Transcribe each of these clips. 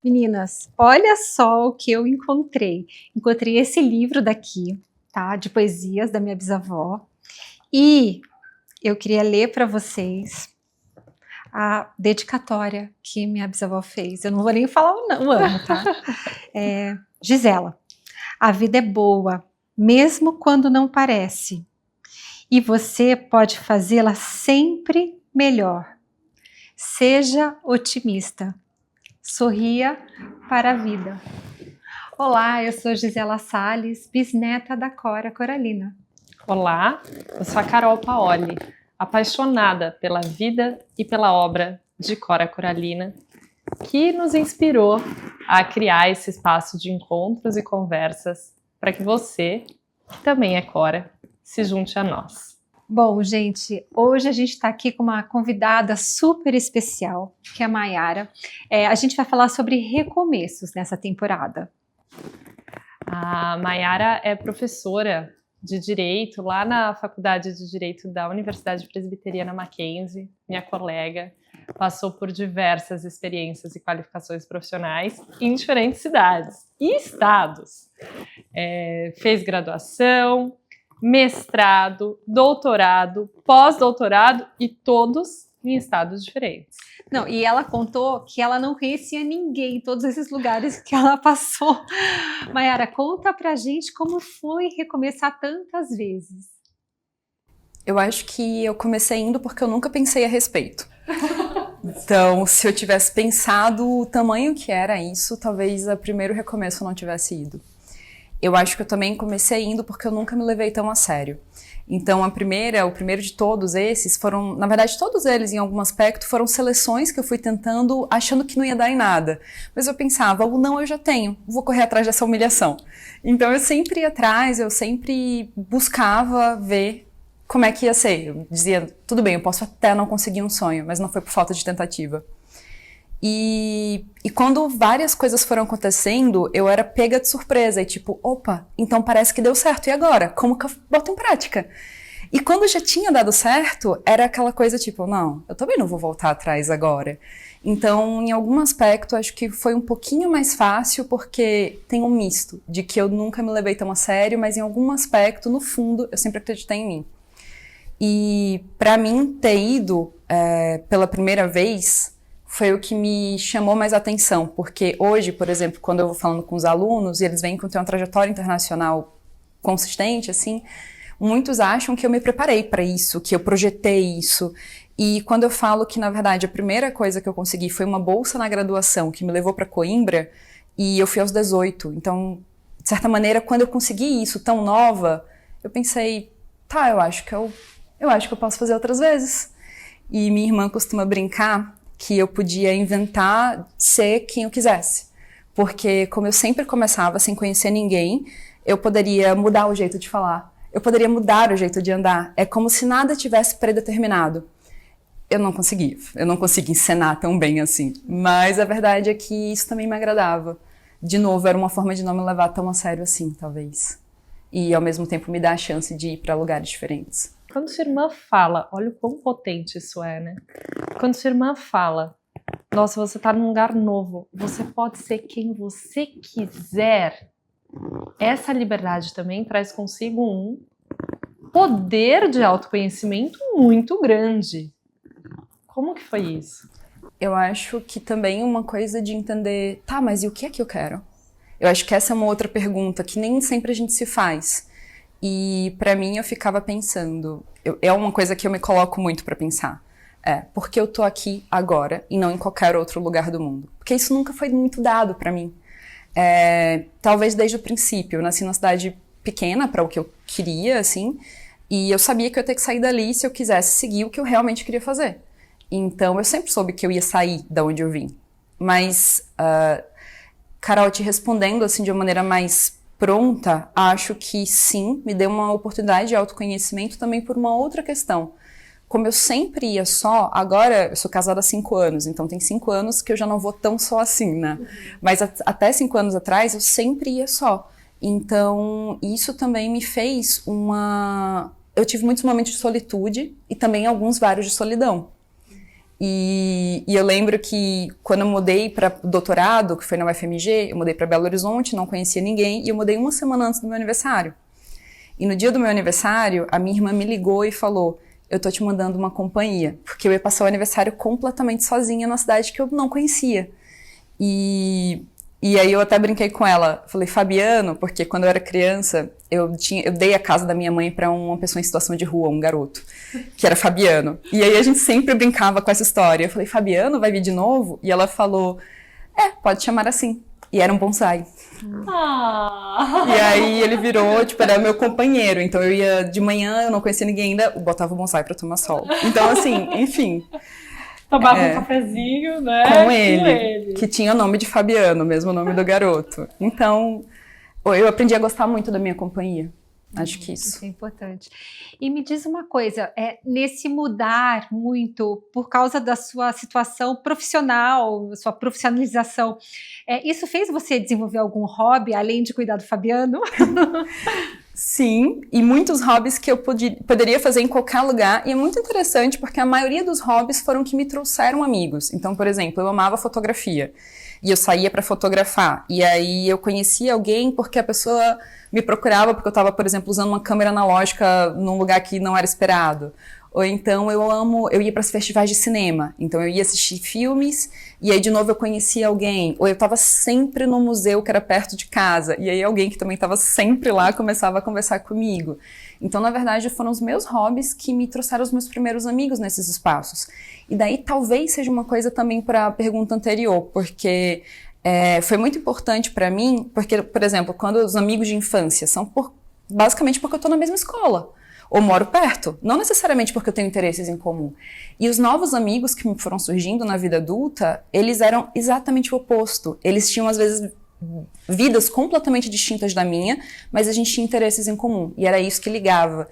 Meninas, olha só o que eu encontrei. Encontrei esse livro daqui, tá? De poesias da minha bisavó. E eu queria ler para vocês a dedicatória que minha bisavó fez. Eu não vou nem falar o ano, tá? Gisela, a vida é boa, mesmo quando não parece. E você pode fazê-la sempre melhor. Seja otimista. Sorria para a vida. Olá, eu sou Gisela Salles, bisneta da Cora Coralina. Olá, eu sou a Carol Paoli, apaixonada pela vida e pela obra de Cora Coralina, que nos inspirou a criar esse espaço de encontros e conversas para que você, que também é Cora, se junte a nós. Bom, gente, hoje a gente está aqui com uma convidada super especial, que é a Mayara. A gente vai falar sobre recomeços nessa temporada. A Mayara é professora de Direito lá na Faculdade de Direito da Universidade Presbiteriana Mackenzie, minha colega, passou por diversas experiências e qualificações profissionais em diferentes cidades e estados. Fez graduação, mestrado, doutorado, pós-doutorado e todos em estados diferentes. Não, e ela contou que ela não conhecia ninguém em todos esses lugares que ela passou. Mayara, conta pra gente como foi recomeçar tantas vezes. Eu acho que eu comecei indo porque eu nunca pensei a respeito. Então, se eu tivesse pensado o tamanho que era isso, talvez o primeiro recomeço eu não tivesse ido. Eu acho que eu também comecei indo porque eu nunca me levei tão a sério. Então, o primeiro de todos esses foram, na verdade, todos eles em algum aspecto foram seleções que eu fui tentando, achando que não ia dar em nada. Mas eu pensava, o não eu já tenho, vou correr atrás dessa humilhação. Então, eu sempre ia atrás, eu sempre buscava ver como é que ia ser. Eu dizia, tudo bem, eu posso até não conseguir um sonho, mas não foi por falta de tentativa. E quando várias coisas foram acontecendo, eu era pega de surpresa, e tipo, opa, então parece que deu certo, e agora? Como que eu boto em prática? E quando já tinha dado certo, era aquela coisa tipo, não, eu também não vou voltar atrás agora. Então, em algum aspecto, acho que foi um pouquinho mais fácil, porque tem um misto de que eu nunca me levei tão a sério, mas em algum aspecto, no fundo, eu sempre acreditei em mim. E pra mim, ter ido pela primeira vez foi o que me chamou mais atenção, porque hoje, por exemplo, quando eu vou falando com os alunos e eles veem que eu tenho uma trajetória internacional consistente, assim, muitos acham que eu me preparei para isso, que eu projetei isso. E quando eu falo que, na verdade, a primeira coisa que eu consegui foi uma bolsa na graduação que me levou para Coimbra, e eu fui aos 18. Então, de certa maneira, quando eu consegui isso tão nova, eu pensei, tá, eu acho que eu posso fazer outras vezes. E minha irmã costuma brincar que eu podia inventar ser quem eu quisesse. Porque como eu sempre começava sem conhecer ninguém, eu poderia mudar o jeito de falar, eu poderia mudar o jeito de andar. É como se nada tivesse predeterminado. Eu não conseguia encenar tão bem assim. Mas a verdade é que isso também me agradava. De novo, era uma forma de não me levar tão a sério assim, talvez. E ao mesmo tempo me dar a chance de ir para lugares diferentes. Quando sua irmã fala, olha o quão potente isso é, né? Quando sua irmã fala, nossa, você tá num lugar novo, você pode ser quem você quiser. Essa liberdade também traz consigo um poder de autoconhecimento muito grande. Como que foi isso? Eu acho que também uma coisa de entender, tá, mas e o que é que eu quero? Eu acho que essa é uma outra pergunta que nem sempre a gente se faz. E pra mim eu ficava pensando, é uma coisa que eu me coloco muito pra pensar, por que eu tô aqui agora e não em qualquer outro lugar do mundo? Porque isso nunca foi muito dado pra mim. Talvez desde o princípio, eu nasci numa cidade pequena pra o que eu queria, assim, e eu sabia que eu ia ter que sair dali se eu quisesse seguir o que eu realmente queria fazer. Então eu sempre soube que eu ia sair da onde eu vim. Mas, Carol, te respondendo assim de uma maneira mais pronta, acho que sim, me deu uma oportunidade de autoconhecimento também por uma outra questão. Como eu sempre ia só, agora eu sou casada há 5 anos, então tem 5 anos que eu já não vou tão só assim, né? Mas até 5 anos atrás eu sempre ia só. Então, isso também me fez eu tive muitos momentos de solitude e também vários de solidão. E eu lembro que quando eu mudei para doutorado, que foi na UFMG, eu mudei para Belo Horizonte, não conhecia ninguém, e eu mudei uma semana antes do meu aniversário. E no dia do meu aniversário, a minha irmã me ligou e falou: eu tô te mandando uma companhia, porque eu ia passar o aniversário completamente sozinha na cidade que eu não conhecia. E aí eu até brinquei com ela, falei, Fabiano, porque quando eu era criança, eu dei a casa da minha mãe para uma pessoa em situação de rua, um garoto, que era Fabiano. E aí a gente sempre brincava com essa história. Eu falei, Fabiano, vai vir de novo? E ela falou, pode chamar assim. E era um bonsai. E aí ele virou, tipo, era meu companheiro. Então eu ia de manhã, eu não conhecia ninguém ainda, eu botava o bonsai pra tomar sol. Então assim, enfim. Tomava um cafezinho, né? Com ele, que tinha o nome de Fabiano, mesmo o nome do garoto. Então, eu aprendi a gostar muito da minha companhia. Acho que isso. Isso é importante. E me diz uma coisa, nesse mudar muito por causa da sua situação profissional, sua profissionalização, isso fez você desenvolver algum hobby, além de cuidar do Fabiano? Sim, e muitos hobbies que eu poderia fazer em qualquer lugar, e é muito interessante porque a maioria dos hobbies foram que me trouxeram amigos. Então, por exemplo, eu amava fotografia, e eu saía para fotografar, e aí eu conhecia alguém porque a pessoa me procurava porque eu estava, por exemplo, usando uma câmera analógica num lugar que não era esperado. Ou então eu ia para os festivais de cinema, então eu ia assistir filmes e aí de novo eu conhecia alguém. Ou eu estava sempre no museu que era perto de casa e aí alguém que também estava sempre lá começava a conversar comigo. Então, na verdade, foram os meus hobbies que me trouxeram os meus primeiros amigos nesses espaços. E daí talvez seja uma coisa também para a pergunta anterior, porque foi muito importante para mim, porque, por exemplo, quando os amigos de infância são basicamente porque eu estou na mesma escola. Ou moro perto, não necessariamente porque eu tenho interesses em comum. E os novos amigos que me foram surgindo na vida adulta, eles eram exatamente o oposto. Eles tinham, às vezes, vidas completamente distintas da minha, mas a gente tinha interesses em comum. E era isso que ligava.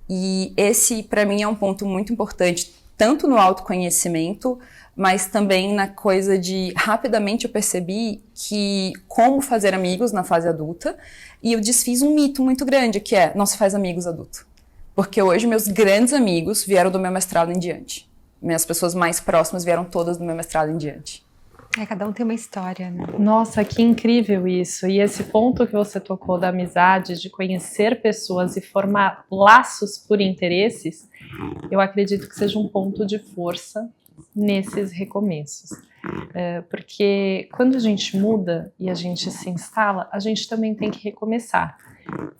E esse, para mim, é um ponto muito importante, tanto no autoconhecimento, mas também na coisa de, rapidamente eu percebi que como fazer amigos na fase adulta, e eu desfiz um mito muito grande, que não se faz amigos adulto. Porque hoje meus grandes amigos vieram do meu mestrado em diante. Minhas pessoas mais próximas vieram todas do meu mestrado em diante. Cada um tem uma história, né? Nossa, que incrível isso. E esse ponto que você tocou da amizade, de conhecer pessoas e formar laços por interesses, eu acredito que seja um ponto de força nesses recomeços. Porque quando a gente muda e a gente se instala, a gente também tem que recomeçar.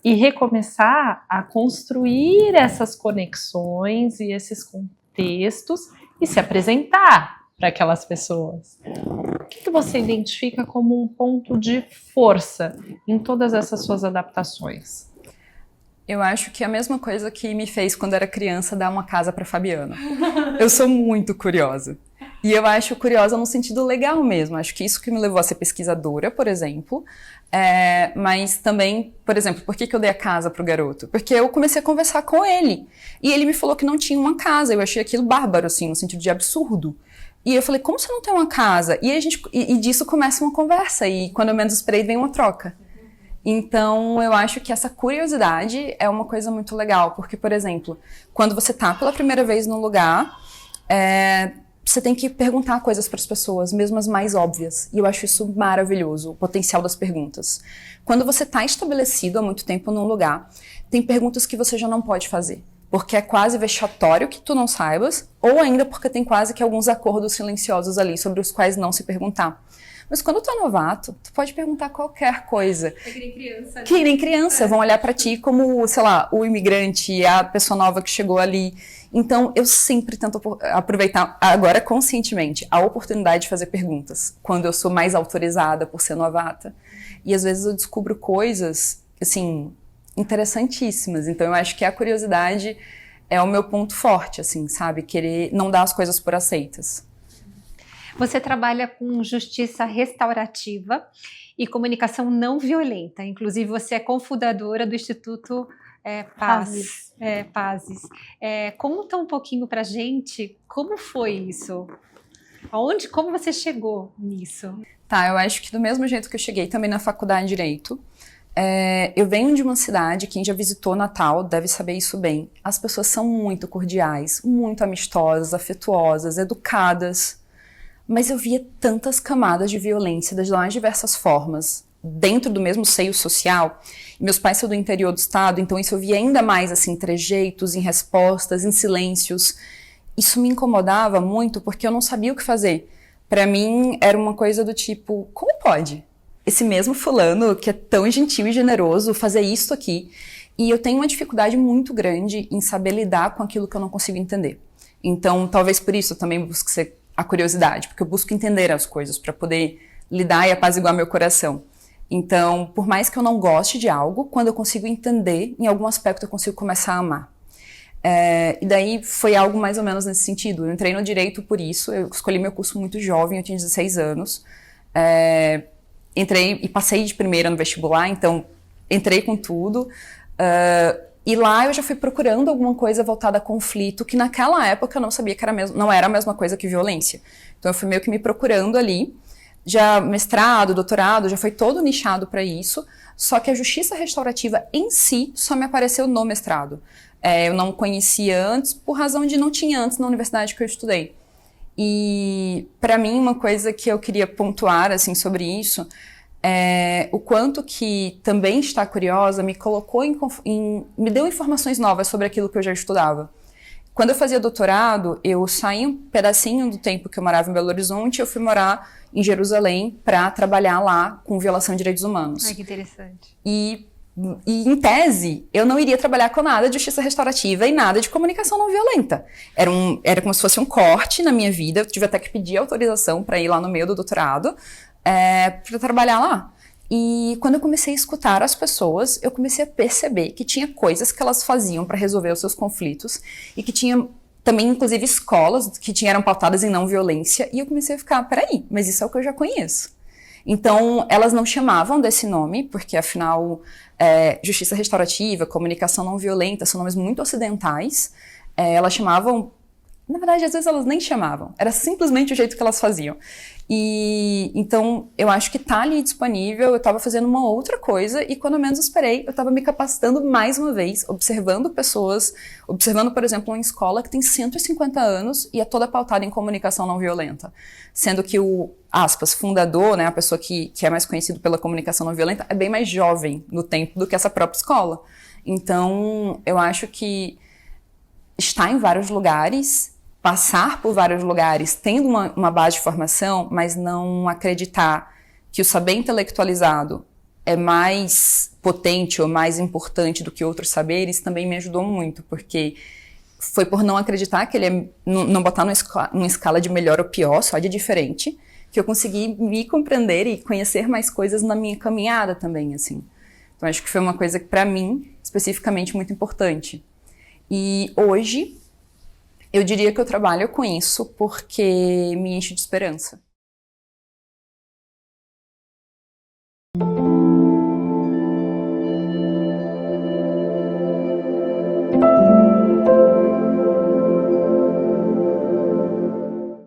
E recomeçar a construir essas conexões e esses contextos e se apresentar para aquelas pessoas. O que você identifica como um ponto de força em todas essas suas adaptações? Eu acho que é a mesma coisa que me fez, quando era criança, dar uma casa para Fabiana. Eu sou muito curiosa. E eu acho curiosa no sentido legal mesmo. Acho que isso que me levou a ser pesquisadora, por exemplo. Mas também, por exemplo, por que eu dei a casa pro garoto? Porque eu comecei a conversar com ele. E ele me falou que não tinha uma casa. Eu achei aquilo bárbaro, assim, no sentido de absurdo. E eu falei, como você não tem uma casa? E disso começa uma conversa. E quando eu menos esperei, vem uma troca. Então, eu acho que essa curiosidade é uma coisa muito legal. Porque, por exemplo, quando você tá pela primeira vez num lugar, você tem que perguntar coisas para as pessoas, mesmo as mais óbvias. E eu acho isso maravilhoso, o potencial das perguntas. Quando você está estabelecido há muito tempo num lugar, tem perguntas que você já não pode fazer. Porque é quase vexatório que tu não saibas, ou ainda porque tem quase que alguns acordos silenciosos ali sobre os quais não se perguntar. Mas quando tu é novato, tu pode perguntar qualquer coisa. É que nem criança. Né? Que nem criança, vão olhar pra ti como, sei lá, o imigrante, a pessoa nova que chegou ali. Então, eu sempre tento aproveitar, agora conscientemente, a oportunidade de fazer perguntas, quando eu sou mais autorizada por ser novata. E às vezes eu descubro coisas, assim, interessantíssimas. Então, eu acho que a curiosidade é o meu ponto forte, assim, sabe? Querer não dar as coisas por aceitas. Você trabalha com justiça restaurativa e comunicação não violenta. Inclusive, você é cofundadora do Instituto Paz. Pazes. Conta um pouquinho pra gente como foi isso. Como você chegou nisso? Tá, eu acho que do mesmo jeito que eu cheguei também na faculdade de Direito, Eu venho de uma cidade, quem já visitou Natal deve saber isso bem. As pessoas são muito cordiais, muito amistosas, afetuosas, educadas. Mas eu via tantas camadas de violência das mais diversas formas, dentro do mesmo seio social. Meus pais são do interior do estado, então isso eu via ainda mais assim, em trejeitos, em respostas, em silêncios. Isso me incomodava muito porque eu não sabia o que fazer. Para mim era uma coisa do tipo, como pode? Esse mesmo fulano que é tão gentil e generoso fazer isso aqui. E eu tenho uma dificuldade muito grande em saber lidar com aquilo que eu não consigo entender. Então, talvez por isso eu também busque ser a curiosidade, porque eu busco entender as coisas para poder lidar e apaziguar meu coração. Então, por mais que eu não goste de algo, quando eu consigo entender, em algum aspecto eu consigo começar a amar. E daí foi algo mais ou menos nesse sentido. Eu entrei no direito por isso, eu escolhi meu curso muito jovem, eu tinha 16 anos. Entrei e passei de primeira no vestibular, então entrei com tudo. E lá eu já fui procurando alguma coisa voltada a conflito, que naquela época eu não sabia que não era a mesma coisa que violência. Então eu fui meio que me procurando ali. Já mestrado, doutorado, já foi todo nichado para isso. Só que a justiça restaurativa em si só me apareceu no mestrado. Eu não conhecia antes, por razão de não tinha antes na universidade que eu estudei. E para mim uma coisa que eu queria pontuar assim sobre isso é o quanto que também estar curiosa me colocou me deu informações novas sobre aquilo que eu já estudava. Quando eu fazia doutorado, eu saí um pedacinho do tempo que eu morava em Belo Horizonte, eu fui morar em Jerusalém para trabalhar lá com violação de direitos humanos. Ai, que interessante. E em tese, eu não iria trabalhar com nada de justiça restaurativa e nada de comunicação não violenta. Era como se fosse um corte na minha vida, eu tive até que pedir autorização para ir lá no meio do doutorado, para trabalhar lá. E quando eu comecei a escutar as pessoas, eu comecei a perceber que tinha coisas que elas faziam para resolver os seus conflitos e que tinha também, inclusive, escolas que eram pautadas em não violência. E eu comecei a ficar, peraí, mas isso é o que eu já conheço. Então, elas não chamavam desse nome, porque afinal, justiça restaurativa, comunicação não violenta, são nomes muito ocidentais. Elas chamavam, na verdade, às vezes elas nem chamavam, era simplesmente o jeito que elas faziam. E então, eu acho que tá ali disponível, eu estava fazendo uma outra coisa e quando eu menos esperei, eu estava me capacitando mais uma vez, observando pessoas, observando, por exemplo, uma escola que tem 150 anos e é toda pautada em comunicação não violenta. Sendo que o, aspas, fundador, né, a pessoa que é mais conhecido pela comunicação não violenta, é bem mais jovem no tempo do que essa própria escola. Então, eu acho que está em vários lugares, passar por vários lugares tendo uma base de formação, mas não acreditar que o saber intelectualizado é mais potente ou mais importante do que outros saberes, também me ajudou muito, porque foi por não acreditar que ele não botar numa escala de melhor ou pior, só de diferente, que eu consegui me compreender e conhecer mais coisas na minha caminhada também, assim. Então acho que foi uma coisa que para mim, especificamente, muito importante. E hoje eu diria que eu trabalho com isso porque me enche de esperança.